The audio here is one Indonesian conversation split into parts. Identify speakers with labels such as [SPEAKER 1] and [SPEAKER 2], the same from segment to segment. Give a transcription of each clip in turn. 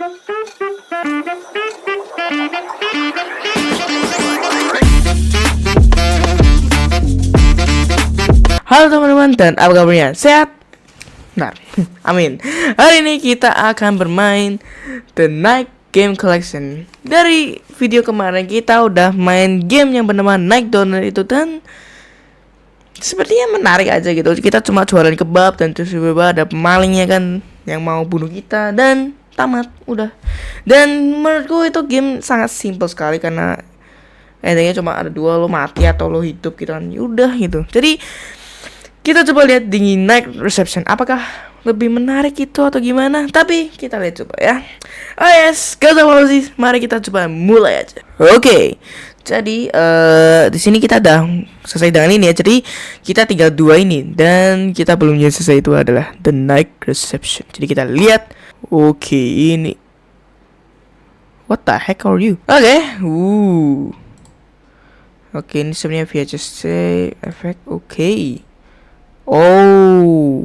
[SPEAKER 1] Halo teman-teman, dan apa kabarnya? Sehat? Nah, amin. Hari ini kita akan bermain The Night Game Collection. Dari video kemarin kita udah main game yang bernama Night Donor itu, dan sepertinya menarik aja gitu. Kita cuma jualan kebab dan terus tiba-tiba ada pemalingnya kan yang mau bunuh kita, dan tamat udah. Dan menurutku itu game sangat simple sekali karena endingnya cuma ada dua, lo mati atau lo hidup gitu kan. Udah gitu. Jadi kita coba lihat di Night Reception apakah lebih menarik itu atau gimana. Tapi kita lihat coba ya. Oh yes, gak usah sih. Mari kita coba mulai aja. Oke. Jadi di sini kita udah selesai dengan ini ya. Jadi kita tinggal dua ini, dan kita belum selesai, itu adalah The Night Reception. Jadi kita lihat. Oke, ini. What the heck are you? Oke. Oke, ini sebenarnya VHS efek. Oke. Oh,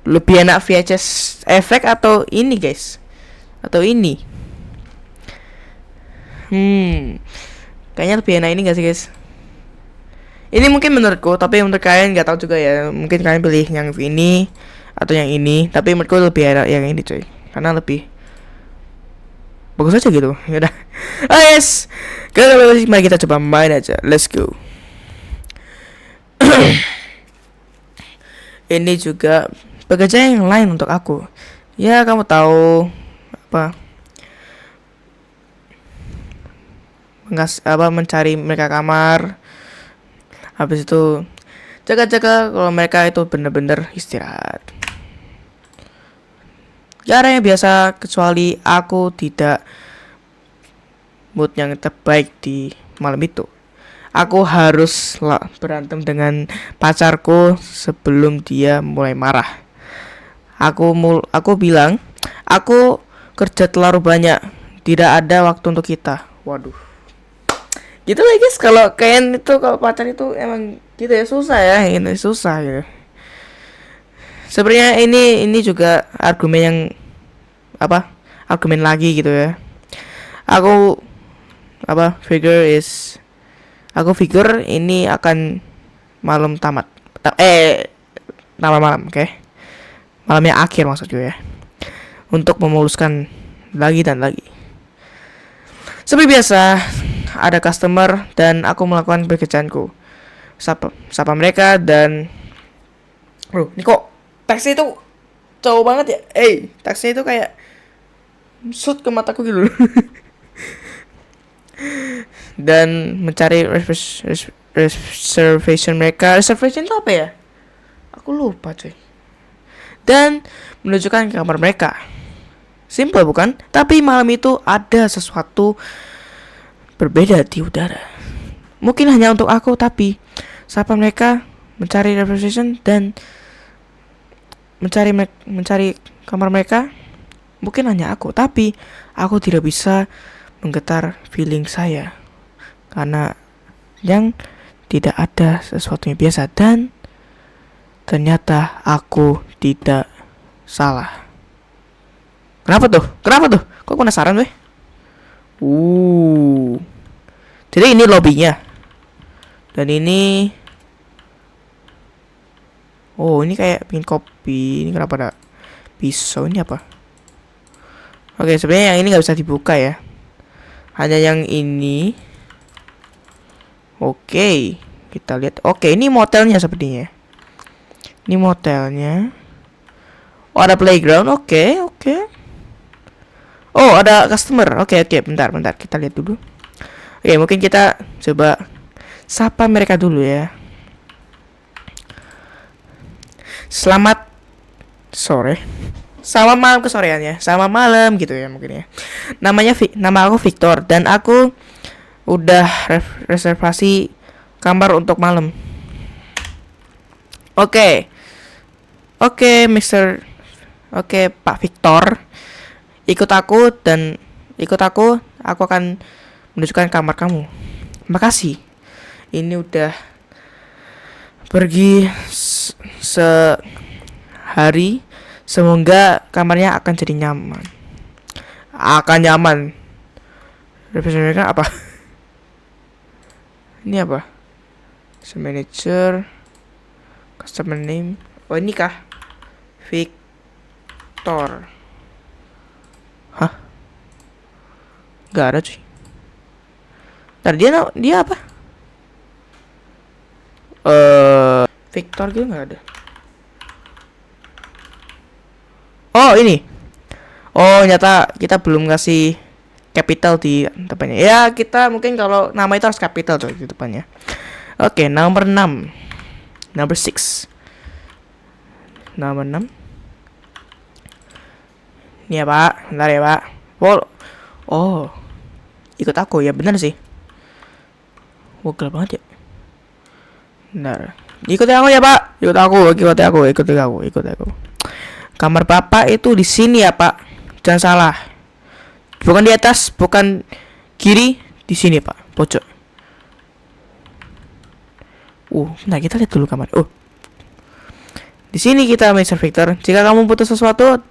[SPEAKER 1] lebih enak VHS efek atau ini guys? Atau ini? Kayaknya lebih enak ini gak sih guys? Ini mungkin menurutku, tapi menurut kalian nggak tahu juga ya. Mungkin kalian pilih yang ini atau yang ini. Tapi menurutku lebih enak yang ini coy, karena lebih bagus aja gitu. Yaudah. Oh yes, kalau mari kita coba main aja. Let's go. Ini juga pekerjaan yang lain untuk aku. Ya, kamu tahu apa? Mencari mereka kamar. Habis itu jaga-jaga kalau mereka itu benar-benar istirahat. Gak ada yang biasa kecuali aku tidak mood yang terbaik di malam itu. Aku harus berantem dengan pacarku sebelum dia mulai marah. Aku bilang, aku kerja terlalu banyak, tidak ada waktu untuk kita. Waduh. Gitu lah guys, kalau kalian itu kalau pacar itu emang gitu ya, susah ya, ini susah ya. Sebenarnya ini juga argumen yang argumen lagi gitu ya. Aku figure ini akan malam tamat. Malam, oke. Malamnya akhir maksudnya ya. Untuk memuluskan lagi dan lagi. Seperti biasa, ada customer dan aku melakukan pekerjaanku. Sapa mereka dan bro, ini kok taksi itu jauh banget ya? Taksi itu kayak shoot ke mataku gitu. Dan mencari reservation mereka. Reservation itu apa ya? Aku lupa cuy. Dan menunjukkan kamar mereka. Simple bukan? Tapi malam itu ada sesuatu berbeda di udara. Mungkin hanya untuk aku, tapi siapa mereka mencari reservation dan mencari kamar mereka. Mungkin hanya aku, tapi aku tidak bisa menggetar feeling saya karena yang tidak ada sesuatu yang biasa, dan ternyata aku tidak salah. Kenapa tuh? Kok penasaran weh? Jadi ini lobbynya. Dan ini ini kayak pin kopi. Ini kenapa ada pisau? Ini apa? Oke, sebenarnya yang ini nggak bisa dibuka ya. Hanya yang ini. Oke, kita lihat. Oke, ini motelnya sepertinya. Ini motelnya. Oh, ada playground. Oke. Oh, ada customer. Oke. Bentar. Kita lihat dulu. Oke, mungkin kita coba sapa mereka dulu ya. Selamat sore. Selamat malam kesorean ya. Selamat malam gitu ya mungkin ya. Nama aku Victor, dan aku udah reservasi kamar untuk malam. Oke, Pak Victor. Ikut aku. Aku akan menunjukkan kamar kamu. Makasih. Ini udah pergi Semoga kamarnya akan jadi nyaman. Akan nyaman. Representasikan apa? Ini apa? Manager, customer name. Oh ini kah? Victor. Hah? Gak ada cuy. Ntar dia apa? Victor gitu nggak ada. Oh ini. Oh nyata kita belum kasih capital di depannya. Ya kita mungkin kalau nama itu harus capital coy di depannya. Oke, nomor 6. Number 6. Nomor 6. Ini ya Pak, bentar ya Pak. Oh, ikut aku ya bener sih. Wah gelap banget ya. Bentar. Ikuti aku ya Pak. Ikuti aku. Kamar Bapak itu di sini ya Pak. Jangan salah. Bukan di atas, bukan kiri, di sini Pak, pojok. Nah kita lihat dulu kamar. Di sini kita Mr. Victor. Jika kamu butuh sesuatu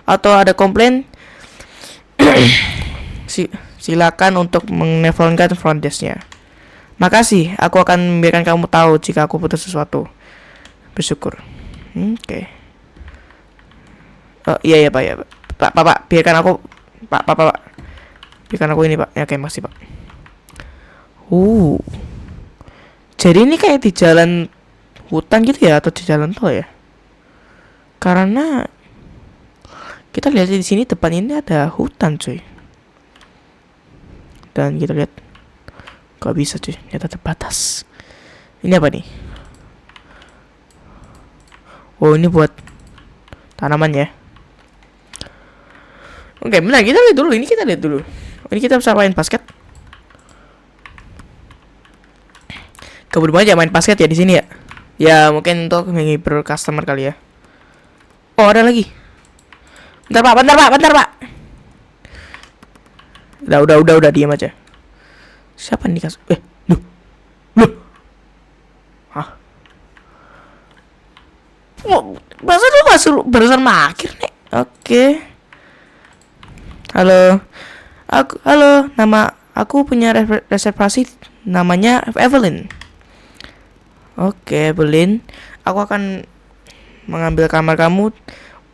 [SPEAKER 1] atau ada komplain, silakan untuk menelponkan front desk-nya. Makasih, aku akan membiarkan kamu tahu jika aku butuh sesuatu. Bersyukur. Oke. Oh iya Pak ya. Pak, biarkan aku. Pak. Biarkan aku ini Pak. Ya, oke, makasih Pak. Jadi ini kayak di jalan hutan gitu ya atau di jalan tol ya? Karena kita lihat di sini depan ini ada hutan cuy. Dan kita lihat gak bisa cuy, ternyata terbatas. Ini apa nih? Ini buat tanaman ya. Oke, benar, kita lihat dulu. Ini kita bisa main basket. Keburu aja main basket ya di sini ya. Ya mungkin untuk menghibur customer kali ya. Oh ada lagi. Bentar pak. Udah diam aja. Siapa nih loh. Hah? Barusan makir nih. Oke. Halo. Nama aku punya reservasi namanya Evelyn. Oke, Evelyn. Aku akan mengambil kamar kamu.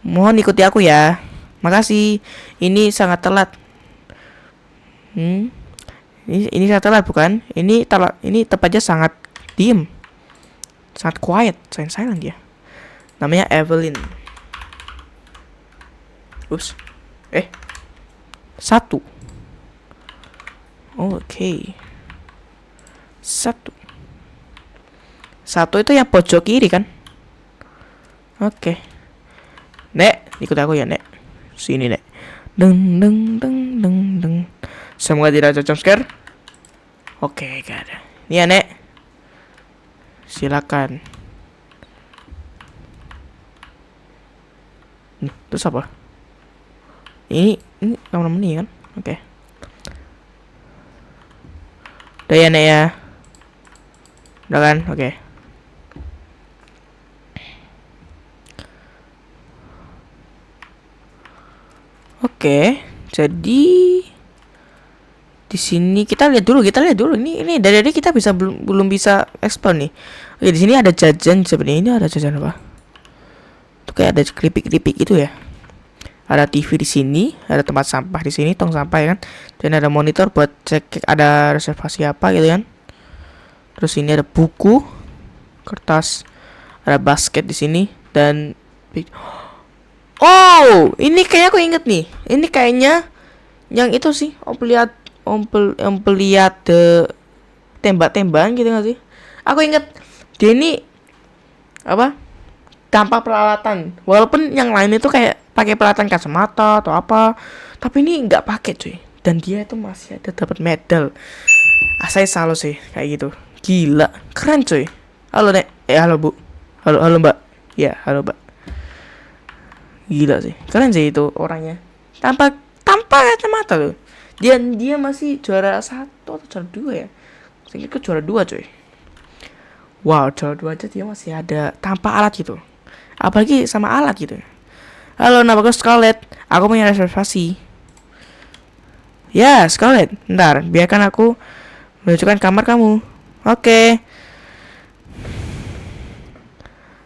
[SPEAKER 1] Mohon ikuti aku ya. Makasih. Ini sangat telat. Ini sangat telat bukan? Ini tepatnya sangat diem. Sangat quiet, silent ya. Namanya Evelyn. Ups. 1. Oke. 1 itu yang pojok kiri kan? Oke. Nek, ikut aku ya, Nek. Sini, Nek. Deng. Semoga tidak ada jump scare. Oke, gak ada. Ini ya, Nek. Silakan. Terus apa? Ini kamar mandi kan? Oke. Udah ya, Nek ya. Udah kan? Oke. Oke, jadi di sini kita lihat dulu. Ini dari kita belum bisa explore nih. Oke, di sini ada jajan seperti ini. Ada jajan apa? Itu kayak ada keripik-keripik gitu ya. Ada TV di sini, ada tempat sampah di sini, tong sampah ya kan. Dan ada monitor buat cek ada reservasi apa gitu kan. Terus ini ada buku, kertas, ada basket di sini dan ini kayaknya aku inget nih. Ini kayaknya yang itu sih, tembak-tembakan gitu nggak sih? Aku inget dia ini apa? Tanpa peralatan. Walaupun yang lain itu kayak pakai peralatan kacamata atau apa, tapi ini nggak pakai cuy. Dan dia itu masih ada dapat medal. Saya salut sih kayak gitu. Gila, keren cuy. Halo Nek. Halo Bu. Halo Mbak. Ya, halo Mbak. Gila sih, keren sih itu orangnya. Tanpa kacamata loh. Dia masih juara 1 atau juara 2 ya. Saya kira juara 2 coy. Wow, juara 2 aja dia masih ada tanpa alat gitu. Apalagi sama alat gitu. Halo, nama aku Scarlett. Aku punya reservasi. Ya, Scarlett. Ntar, biarkan aku menunjukkan kamar kamu. Oke.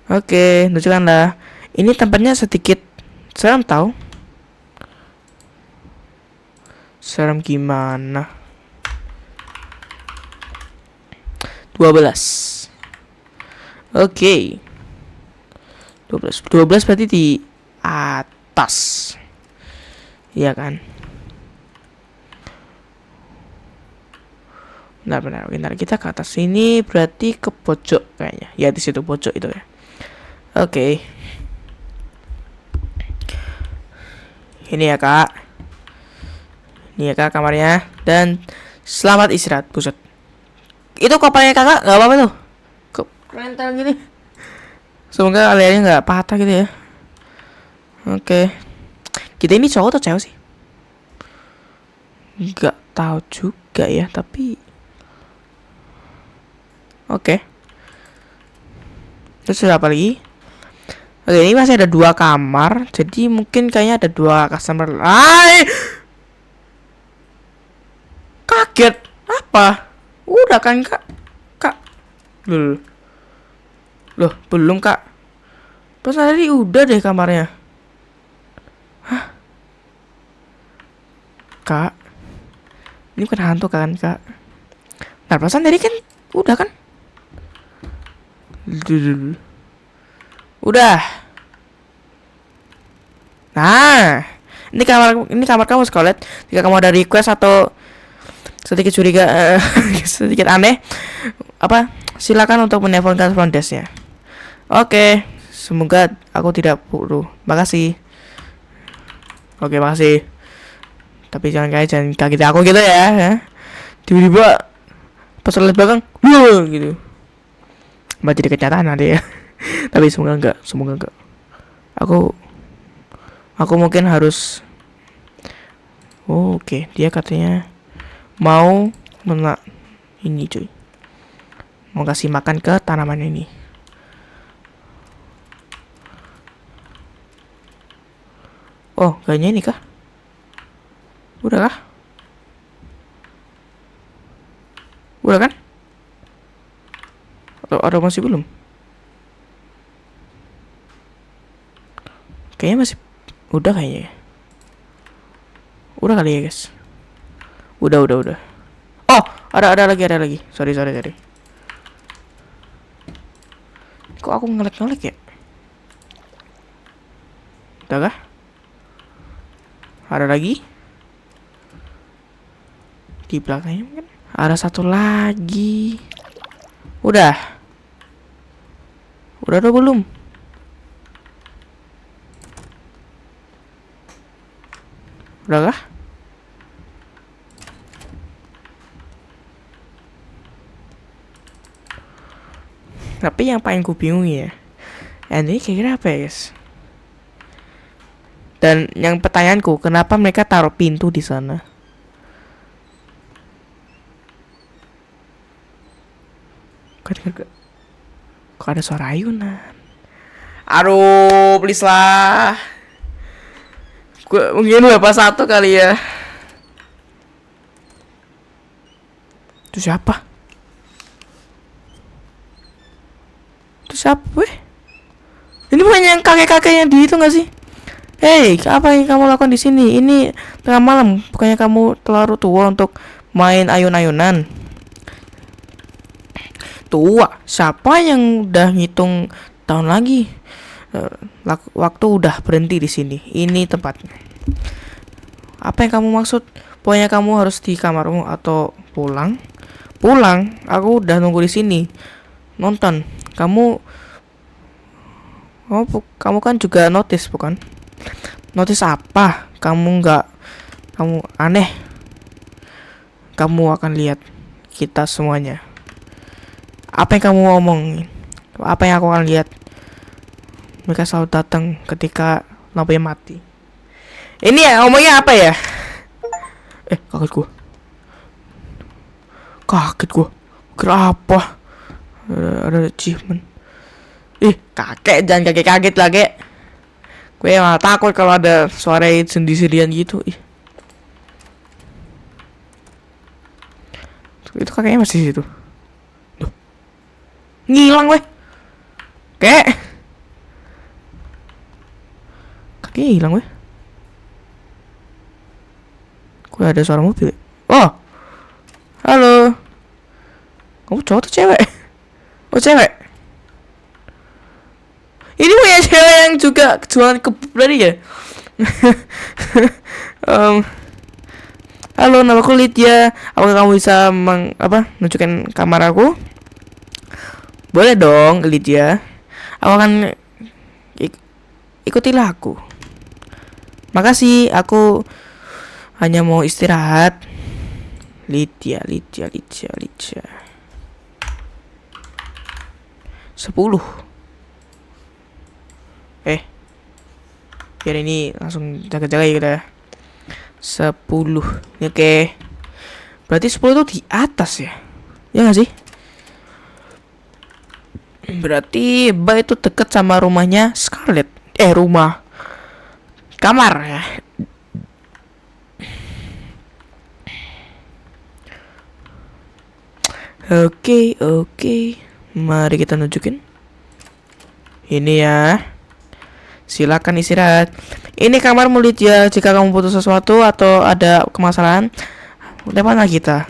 [SPEAKER 1] Oke, tunjukkanlah. Ini tempatnya sedikit seram tau. Seram gimana? 12. Oke. 12 berarti di atas. Iya kan? Benar. Kita ke atas sini berarti ke pojok kayaknya. Ya di situ pojok itu ya. Oke. Ini ya kak. Ini ya kak kamarnya. Dan selamat istirahat. Buset. Itu kopernya kakak nggak apa-apa tuh. Kok rental gini. Semoga aliannya nggak patah gitu ya. Oke. Kita ini cowok atau cewek sih? Nggak tahu juga ya, tapi oke. Terus apa lagi? Oke, ini masih ada 2 kamar, jadi mungkin kayaknya ada 2 customer. Kaget. Apa? Udah kan kak? Kak. Loh, belum kak. Pas tadi udah deh kamarnya. Hah? Kak. Ini bukan hantu kan kak? Nah, perasaan tadi kan udah kan? Udah. Nah, ini kamar kamu Scarlett. Jika kamu ada request atau sedikit curiga, sedikit aneh, apa? Silakan untuk menelponkan front desk-nya. Oke, semoga aku tidak perlu. Makasih. Oke, makasih. Tapi jangan kaget aku gitu ya. Tiba-tiba pas lihat belakang, gitu. Mbak jadi kenyataan nanti ya. Tapi semoga enggak. Aku mungkin harus. Oke, dia katanya mau ini cuy. Mau kasih makan ke tanaman ini. Oh, kayaknya ini kah? Udah kah? Udah kan? Atau ada masih belum? Kayaknya masih. Udah kayaknya ya. Udah kali ya guys. Udah. Oh, ada lagi. Sorry. Kok aku ngelek ya? Udah kah? Ada lagi? Di belakangnya mungkin ada satu lagi. Udah atau belum? Udah kah? Tapi yang paling ku bingung ya, ini kira-kira apa ya guys? Dan yang pertanyaanku, kenapa mereka taruh pintu di sana? Kok ada suara ayunan? Aduh, please lah. Gue mungkin lepas 1 kali ya. Itu siapa? Weh? Ini bukan yang kakek-kakek yang di itu nggak sih? Hei, apa yang kamu lakukan di sini? Ini tengah malam, bukannya kamu terlalu tua untuk main ayun-ayunan? Tua? Siapa yang udah ngitung tahun lagi? Waktu udah berhenti di sini. Ini tempatnya. Apa yang kamu maksud? Pokoknya kamu harus di kamarmu atau pulang? Pulang? Aku udah nunggu di sini. Nonton. Kamu kan juga notice bukan? Notice apa? Kamu aneh. Kamu akan lihat kita semuanya. Apa yang kamu ngomong? Apa yang aku akan lihat? Mereka selalu datang ketika lampunya mati. Ini ya ngomongnya apa ya? Kaget gua. Kira apa? Ada achievement. Kakek, jangan kaget lah, kek. Gue malah takut kalau ada suara sendi-sendian gitu. Ih. Itu kakeknya masih di situ. Duh. Ngilang weh. Kakeknya hilang weh. Gue ada suara mobil. Oh. Halo. Kamu cowok atau cewek? Oh, cewek. Ini punya cewek yang juga jualan kebab tadi ya? Halo, namaku Lydia. Apakah kamu bisa nunjukin kamar aku? Boleh dong, Lydia. Aku akan ikutilah aku. Makasih, aku hanya mau istirahat. Lydia. 10. Biar ini langsung jaga-jaga ya kita ya. 10. Oke. Berarti 10 itu di atas ya? Ya nggak sih? Berarti Mbak itu deket sama rumahnya Scarlett. Rumah. Kamar ya. Oke. Mari kita nunjukin. Ini ya. Silakan istirahat. Ini kamar mulut ya. Jika kamu butuh sesuatu atau ada kemasalahan, telepon kita.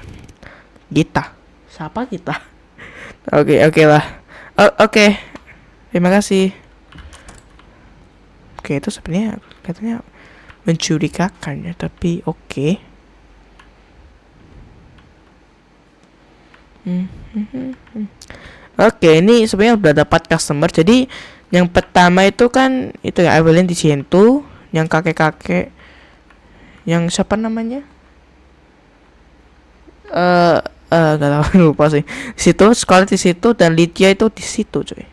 [SPEAKER 1] Siapa kita? Oke lah. Oke. Terima kasih. Oke, itu sebenarnya katanya mencurigakan ya, tapi oke. Oke, ini sebenarnya udah dapat customer. Jadi yang pertama itu kan itu ya Evelyn di situ, yang kakek-kakek, yang siapa namanya? Gak tahu, lupa sih. Di situ Scarlett di situ dan Lydia itu di situ, coy.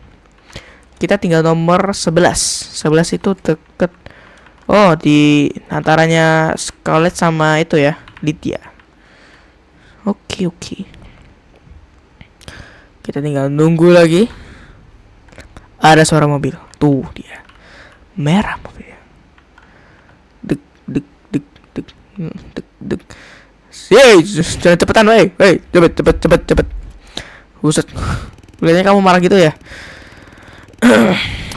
[SPEAKER 1] Kita tinggal nomor 11. 11 itu deket. Oh, di antaranya Scarlett sama itu ya, Lydia. Oke. Kita tinggal nunggu lagi. Ada suara mobil. Tuh dia. Merah mobilnya. Dek. Jangan cepetan, wey. Cepet. Buset. Kelihatannya kamu marah gitu ya.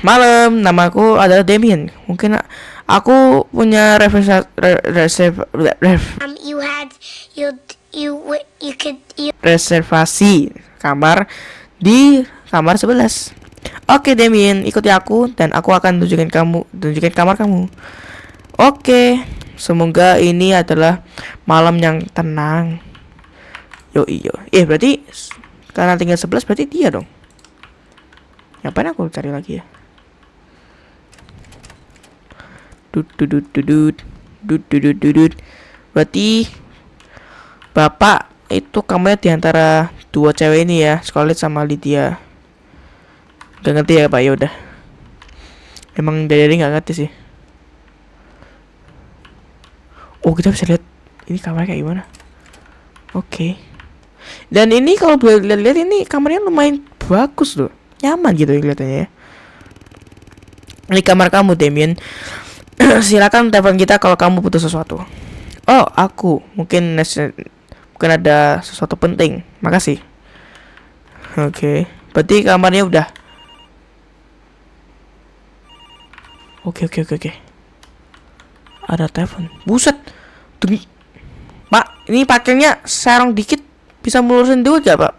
[SPEAKER 1] Malam, namaku adalah Damien. Mungkin aku punya reservasi kamar di kamar 11. Oke, Damien, ikuti aku dan aku akan tunjukin kamar kamu. Oke. Semoga ini adalah malam yang tenang. Yo. Berarti karena tinggal 11 berarti dia dong. Ngapain aku cari lagi ya? Berarti bapak itu kamarnya diantara dua cewek ini ya, Scarlett sama Lydia. Gak ngerti ya Pak, ya udah. Emang dari nggak ngerti sih. Oh, kita bisa lihat ini kamarnya kayak gimana. Oke. Dan ini kalau lihat ini kamarnya lumayan bagus loh. Nyaman gitu kelihatannya ya. Ini kamar kamu, Damien. Silakan telepon kita kalau kamu butuh sesuatu. Oh, aku mungkin ada sesuatu penting. Makasih. Oke. Berarti kamarnya udah. Oke. Ada telepon. Buset. Pak, ini pakainya serong dikit. Bisa melurusin dulu gak, Pak?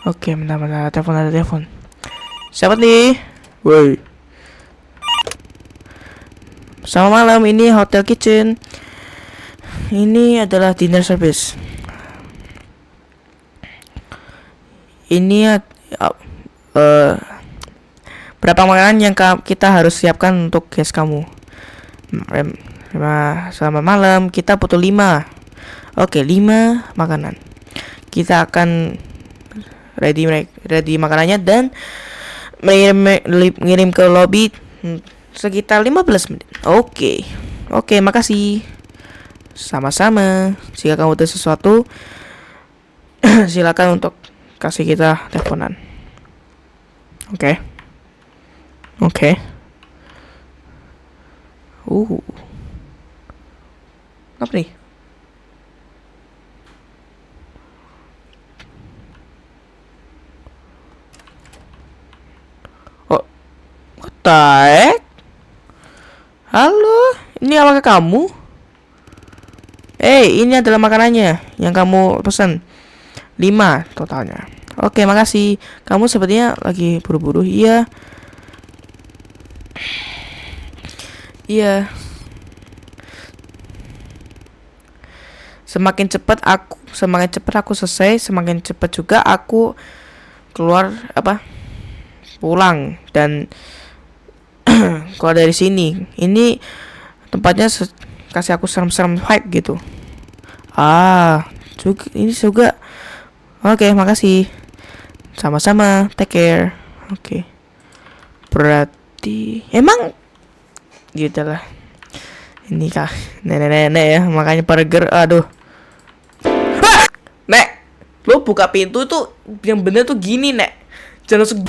[SPEAKER 1] Oke, bentar, ada telepon. Siapa nih? Woi. Selamat malam, ini Hotel Kitchen. Ini adalah dinner service. Ini berapa makanan yang kita harus siapkan untuk guest kamu? Selamat malam, kita butuh 5. Oke, 5 makanan. Kita akan ready makanannya dan mengirim ke lobby sekitar 15 menit. Oke, makasih. Sama-sama. Jika kamu butuh sesuatu, silakan untuk kasih kita teleponan. Oke. Oke. Apa nih? Oh, what the heck? Halo, ini apakah kamu? Ini adalah makanannya yang kamu pesan. 5 totalnya. Oke, makasih. Kamu sepertinya lagi buru-buru. Iya. Iya. Semakin cepat aku selesai, semakin cepat juga aku keluar pulang dan keluar dari sini. Ini tempatnya kasih aku serem-serem vibe gitu. Ini juga. Oke, makasih. Sama-sama, take care. Oke. Berarti emang gitu lah. Ini kah nenek-nenek ya, makanya burger. Aduh. Nek, lo buka pintu tuh yang bener tuh gini, Nek. Jangan langsung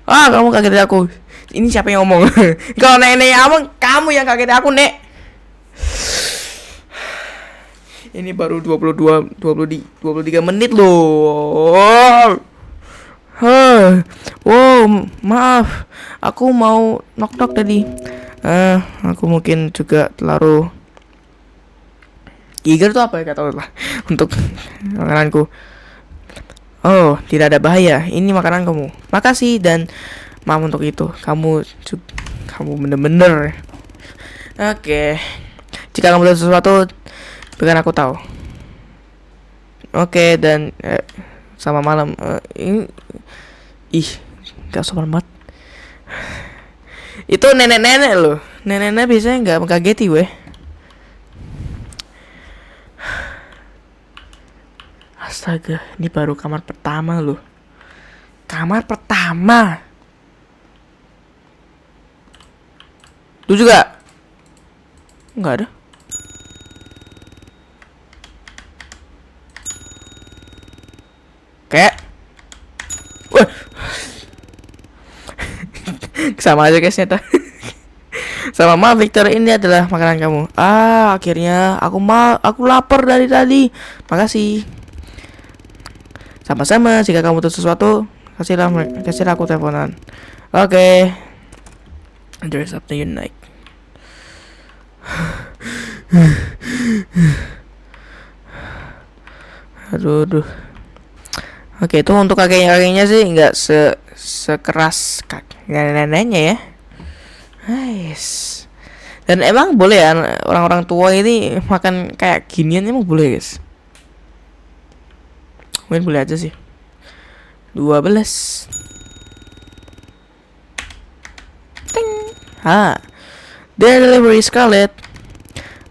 [SPEAKER 1] kamu kaget aku. Ini siapa yang ngomong? Kalau nenek ngomong, kamu yang kaget aku, Nek. Ini baru 23 menit loh. Wow, maaf. Aku mau knock tadi. Aku mungkin juga terlalu eager tuh apa ya kata lah untuk makananku. Oh, tidak ada bahaya. Ini makanan kamu. Makasih dan maaf untuk itu. Kamu bener-bener. Oke. Jika kamu tahu sesuatu, berikan aku tahu. Oke, dan sama malam. Gak sopan banget. Itu nenek-nenek loh. Nenek-nenek biasanya nggak mengkageti weh. Astaga, ini baru kamar pertama loh. Kamar pertama. Itu juga nggak ada. Kayak sama aja guys nyata. Sama maaf Victor, ini adalah makanan kamu. Akhirnya aku lapar dari tadi. Makasih. Sama-sama, jika kamu butuh sesuatu, kasihlah aku teleponan. Oke. Enjoy Sabtu night. Aduh. Oke, itu untuk kakeknya sih nggak sekeras neneknya ya. Nice. Dan emang boleh ya orang-orang tua ini makan kayak ginian, emang boleh guys? Mungkin boleh aja sih. 12. Ting. Delivery Scarlett.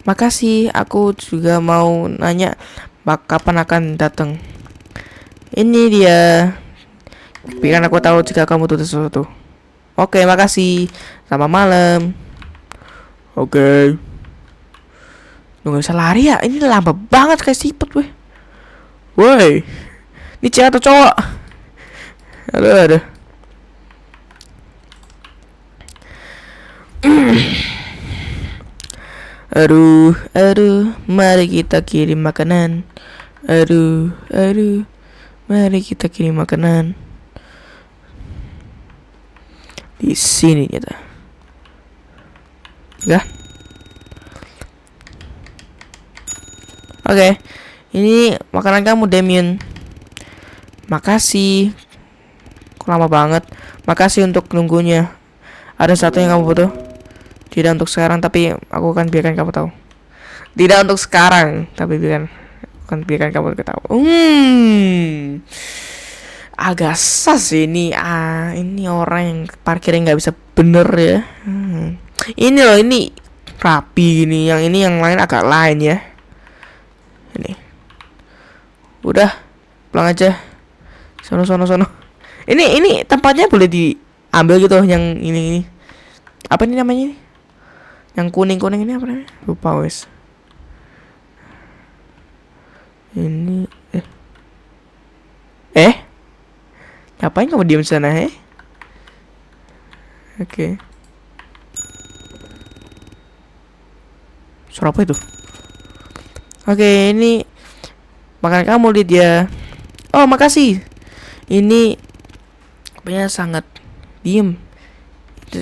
[SPEAKER 1] Makasih, aku juga mau nanya kapan akan datang. Ini dia. Biarkan aku tahu jika kamu butuh sesuatu. Oke, makasih. Selamat malam. Oke. Lu gak bisa lari ya? Ini lama banget kayak siput weh. Woi. Ini cewek atau cowok? Aduh. Aduh, mari kita kirim makanan. Aduh, mari kita kirim makanan. Di sini kita. Ya. Oke. Ini makanan kamu, Damien. Makasih. Kok lama banget. Makasih untuk nunggunya. Ada satu yang kamu butuh? Tidak untuk sekarang, tapi aku akan biarkan kamu tahu. Tidak untuk sekarang, tapi biarkan kamu tahu. Agak sas ini. Ini orang yang parkirnya nggak bisa bener ya. Ini loh, ini rapi gini. Yang ini yang lain agak lain ya. Ini. Udah, pulang aja. Sono. Ini tempatnya boleh diambil gitu, yang ini. Apa ini namanya ini? Yang kuning ini apa namanya? Lupa wes. Ini Eh, ngapain kamu diam di sana, Oke. Suara apa itu? Oke, ini makan kamu, Lydia. Oh, makasih. Ini apanya sangat diem,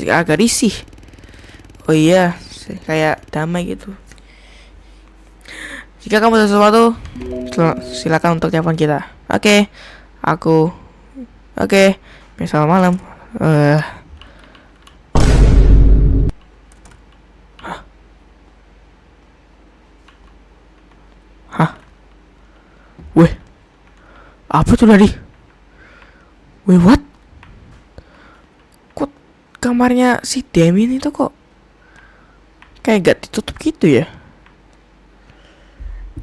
[SPEAKER 1] agak risih. Oh iya, kayak damai gitu. Jika kamu ada sesuatu, silakan untuk telepon kita. Oke, aku. Oke, selamat malam. Hah? Weh, apa tuh tadi? Weh, what? Kok kamarnya si Damien itu kok kayak gak ditutup gitu ya?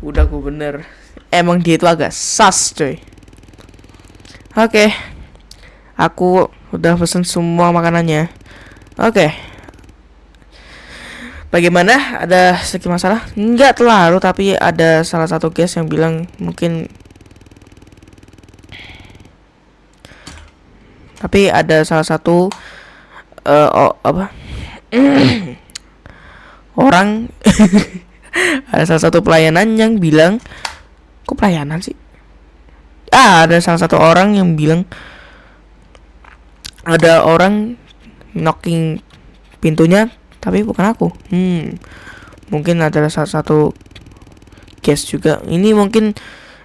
[SPEAKER 1] Udah, aku bener. Emang dia itu agak sus, coy. Oke, aku udah pesen semua makanannya. Oke. Bagaimana? Ada sedikit masalah? Enggak terlalu, tapi ada salah satu guest yang bilang mungkin. Tapi ada salah satu orang ada salah satu pelayanan yang bilang, kok pelayanan sih? Ada salah satu orang yang bilang ada orang knocking pintunya, tapi bukan aku. Mungkin ada salah satu guest juga. Ini mungkin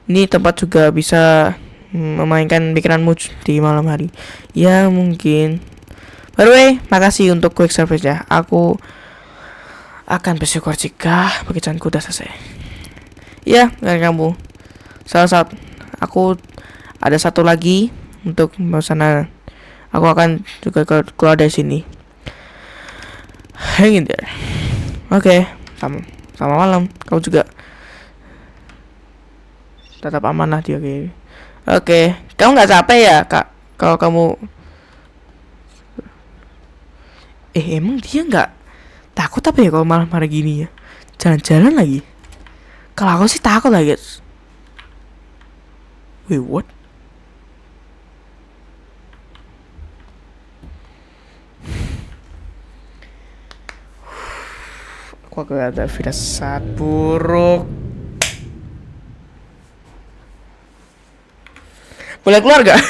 [SPEAKER 1] ini tempat juga bisa memainkan pikiranmu di malam hari. Ya mungkin. By the way, makasih untuk quick service ya. Aku akan bersyukur jika pekerjaanku udah selesai. Ya, dan kamu. Aku ada satu lagi untuk pesanan. Aku akan juga keluar dari sini. Hang in there. Oke, sama malam. Kamu juga tetap amanah dia kayak. Oke, kamu nggak capek ya, Kak? Kalau kamu emang dia nggak takut apa ya kalau malam hari gini ya? Jalan-jalan lagi. Kalau aku sih takut lah, guys. Wait, what? Aku ada firasat buruk. Boleh keluar gak?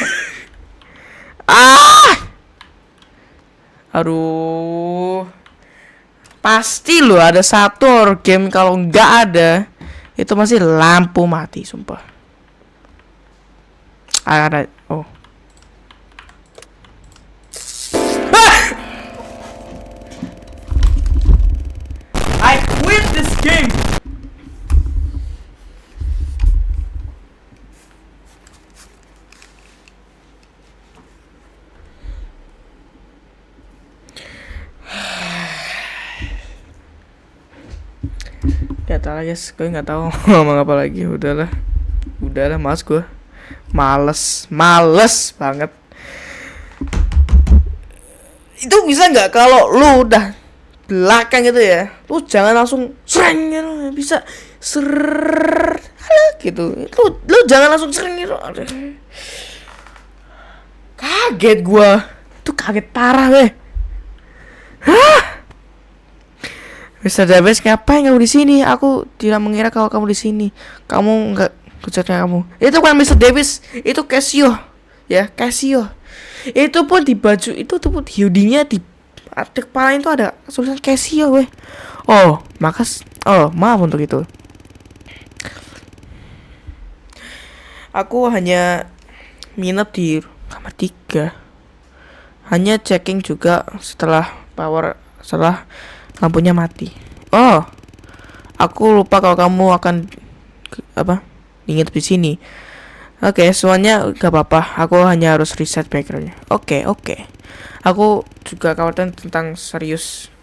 [SPEAKER 1] Aduh. Pasti loh ada satu game kalau nggak ada itu masih lampu mati, sumpah. Ada. Oh. I quit this game. Gak tau lah guys, gue gak tahu ngomong apa lagi. Udahlah, mas, gue males banget. Itu bisa nggak kalau lu udah belakang gitu ya, lu jangan langsung sering gitu, bisa gitu. Lu jangan langsung sering gitu. Kaget gua, itu kaget parah deh. Mr. Davis, ngapain kamu di sini? Aku tidak mengira kalau kamu di sini. Kamu nggak kerjanya kamu. Itu bukan Mr. Davis, itu Casio. Ya, Casio. Itu pun di baju itu tuh pun hoodie-nya di kepala itu ada tulisan Casio, weh. Oh, maaf untuk itu. Aku hanya nginep di kamar 3. Hanya checking juga setelah lampunya mati. Oh, aku lupa kalau kamu akan nginep di sini. Oke, semuanya gak apa-apa. Aku hanya harus reset backgroundnya. Oke. Aku juga khawatir tentang serius.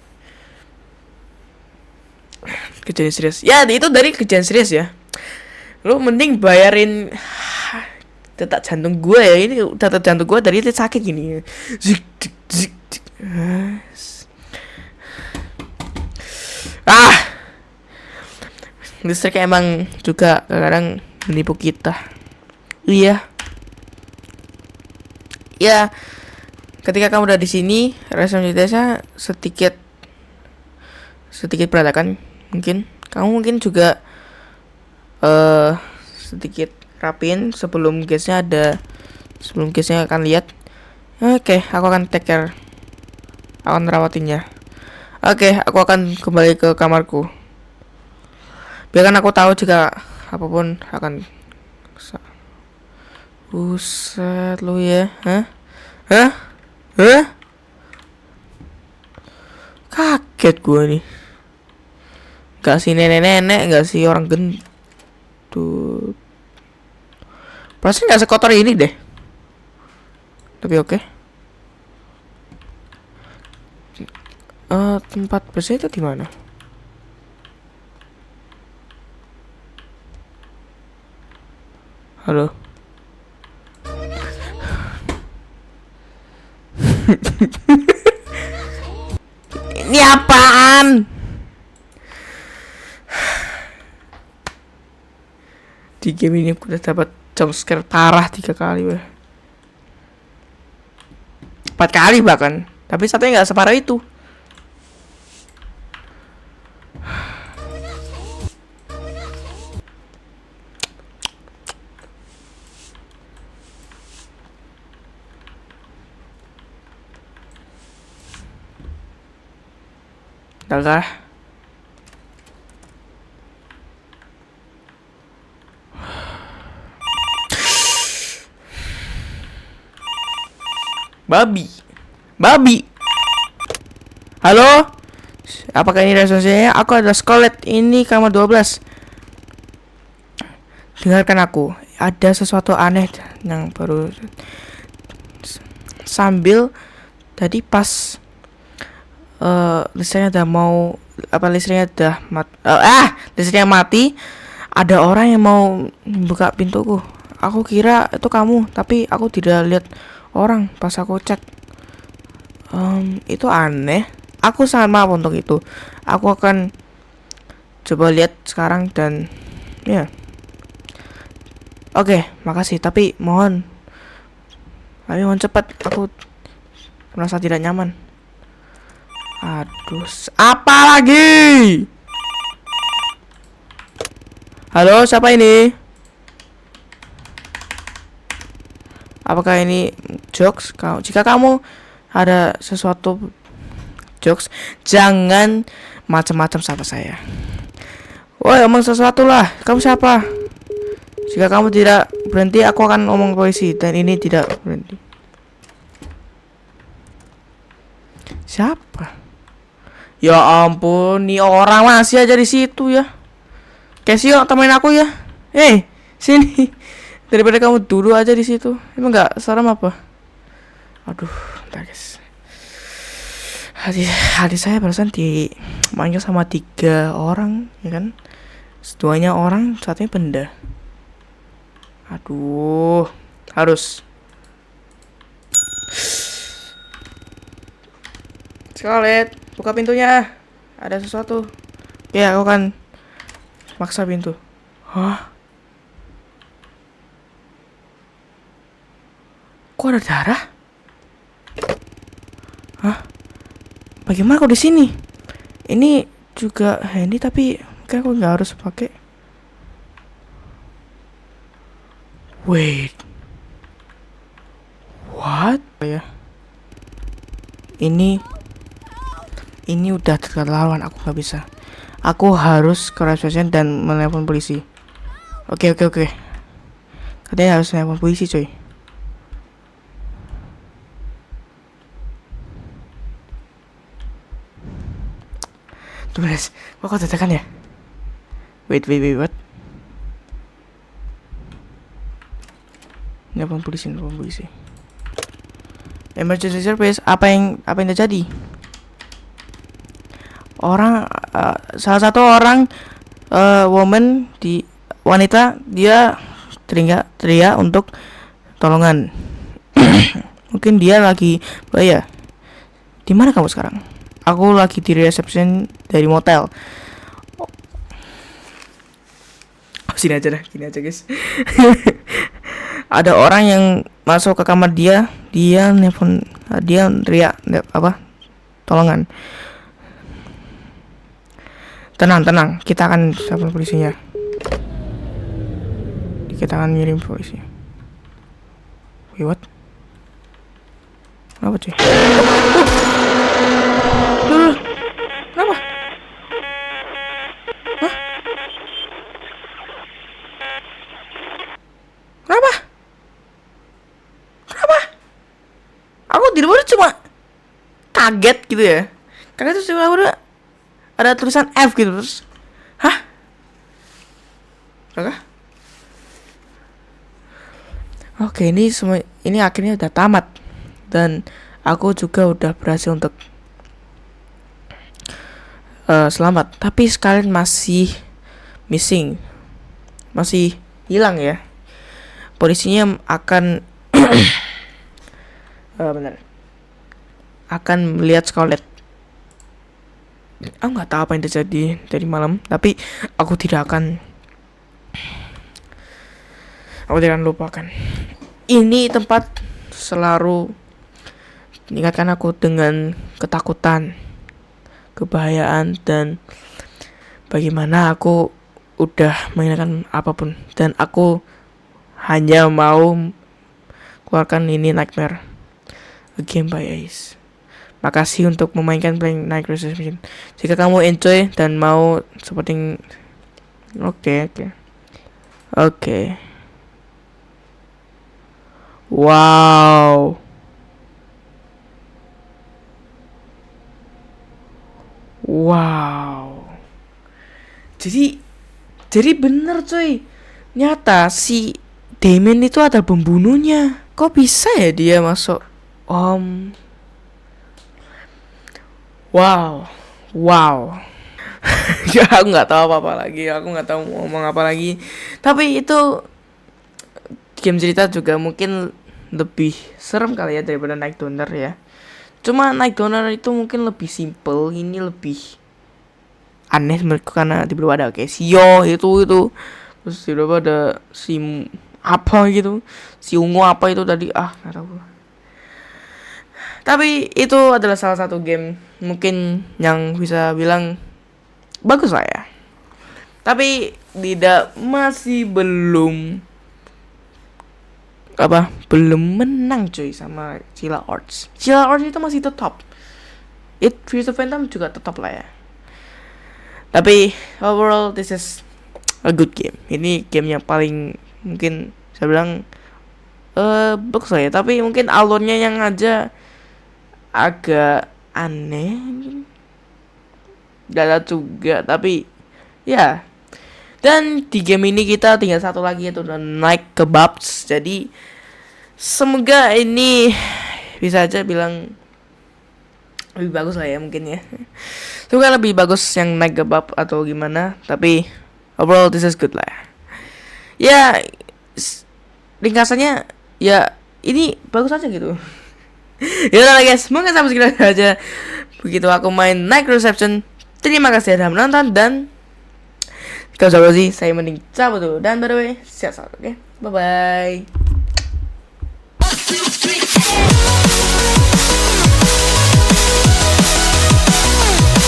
[SPEAKER 1] Kejadian serius. Ya, itu dari kejadian serius ya. Lu mending bayarin detak jantung gue ya. Ini detak jantung gue dari itu sakit gini. Listrik emang juga kadang menipu kita. Iya. Ya, ketika kamu udah di sini, resepsionis desa sedikit berantakan. Mungkin kamu juga sedikit rapin sebelum guysnya akan lihat. Oke, aku akan take care, akan rawatinya. Oke, aku akan kembali ke kamarku. Biarkan aku tahu jika apapun akan. Buset lu ya. Hah? Kaget gue nih. Gak sih nenek-nenek, gak sih orang gendut. Perasaan gak sekotor ini deh. Tapi oke. Tempat bersih itu di mana? Halo. Ini apaan? Di game ini aku udah dapat jumpscare parah 3 kali weh. 4 kali bahkan. Tapi satunya gak separah itu. Udah. Babi. Halo? Apakah ini resolusinya? Aku adalah Scarlett. Ini kamar 12. Dengarkan aku. Ada sesuatu aneh yang baru sambil tadi pas listriknya mati, ada orang yang mau buka pintuku. Aku kira itu kamu, tapi aku tidak lihat orang pas aku cek. Itu aneh. Aku sangat maaf untuk itu. Aku akan coba lihat sekarang dan ya. Oke, makasih. Tapi mohon cepat. Aku merasa tidak nyaman. Aduh, apa lagi? Halo, siapa ini? Apakah ini jokes? Jika kamu ada sesuatu jokes, jangan macam-macam sama saya. Woi, omong sesuatu lah. Kamu siapa? Jika kamu tidak berhenti, aku akan ngomong polisi. Dan ini tidak berhenti. Siapa? Ya ampun, nih orang masih aja di situ ya. Casio, temenin aku ya. Sini. Daripada kamu duduk aja di situ. Emang nggak serem apa? Aduh, bentar guys. Hati saya barusan dimanggil sama 3 orang, ya kan? Seduanya orang, satunya benda. Aduh, harus. Scarlett, buka pintunya. Ada sesuatu. Ya, aku kan maksa pintu. Hah? Kok ada darah? Hah? Bagaimana kok di sini? Ini juga handy tapi mungkin aku nggak harus pakai. Wait. What? Ya. Ini udah terlaluan, aku nggak bisa. Aku harus ke resepsionis dan menelpon polisi. Oke. Katanya harus menelpon polisi, coy. Tuh guys, kok dadakan ya? Wait, what? Nelpon polisi. Emergency service, apa yang terjadi? Salah satu orang wanita, dia teriak untuk tolongan. Mungkin dia lagi bahaya. Di mana kamu sekarang? Aku lagi di reception dari motel. Gini aja guys. ada orang yang masuk ke kamar dia nelpon, dia teriak apa, tolongan. Tenang, kita akan telepon polisinya, kita akan ngirim polisi. Wait, what? Kenapa cuy? Loh, kenapa? Hah? Kenapa? Aku tiba-tiba cuma kaget gitu ya. Kaget terus tiba-tiba ada tulisan F gitu terus. Hah? Apakah? Oke, ini semua ini akhirnya udah tamat dan aku juga udah berhasil untuk selamat. Tapi sekalian masih missing, masih hilang ya. Polisinya akan benar akan melihat Scarlett. Aku nggak tahu apa yang terjadi dari malam, tapi aku tidak akan lupakan. Ini tempat selalu mengingatkan aku dengan ketakutan, kebahayaan, dan bagaimana aku udah mengingatkan apapun dan aku hanya mau keluarkan ini Nightmare, a game by Ace. Makasih untuk memainkan Playing Night Reception. Jika kamu enjoy dan mau supporting, oke. Wow. Jadi bener coy. Nyata si Damien itu ada pembunuhnya. Kok bisa ya dia masuk? Wow. Ya aku nggak tahu apa-apa lagi. Aku nggak tahu mau ngomong apa lagi. Tapi itu game cerita juga mungkin lebih serem kali ya daripada Night Donor ya. Cuma Night Donor itu mungkin lebih simple, ini lebih aneh mereka karena tiba-tiba ada kayak Sio itu terus tiba-tiba ada si apa gitu, si ungu apa itu tadi, nggak tahu. Tapi itu adalah salah satu game mungkin yang bisa bilang bagus lah ya. Tapi masih belum menang cuy sama Chilla Arts. Chilla Arts itu masih tetap. Fears of Phantom juga tetap lah ya. Tapi overall this is a good game. Ini game yang paling mungkin saya bilang bagus lah ya. Tapi mungkin alurnya yang aja agak aneh. Gak ada juga. Tapi ya. Dan di game ini kita tinggal satu lagi yaitu Night Kebabs. Jadi semoga ini bisa aja bilang lebih bagus lah ya mungkin ya. Semoga lebih bagus yang Night Kebab atau gimana. Tapi overall this is good lah. Ya ringkasannya ya ini bagus aja gitu. Ya udah guys, semoga sampai segitu aja. Begitu aku main Night Reception. Terima kasih sudah menonton dan kalau saya mending cabut dulu. Dan by the way, sehat selalu, oke? Bye-bye.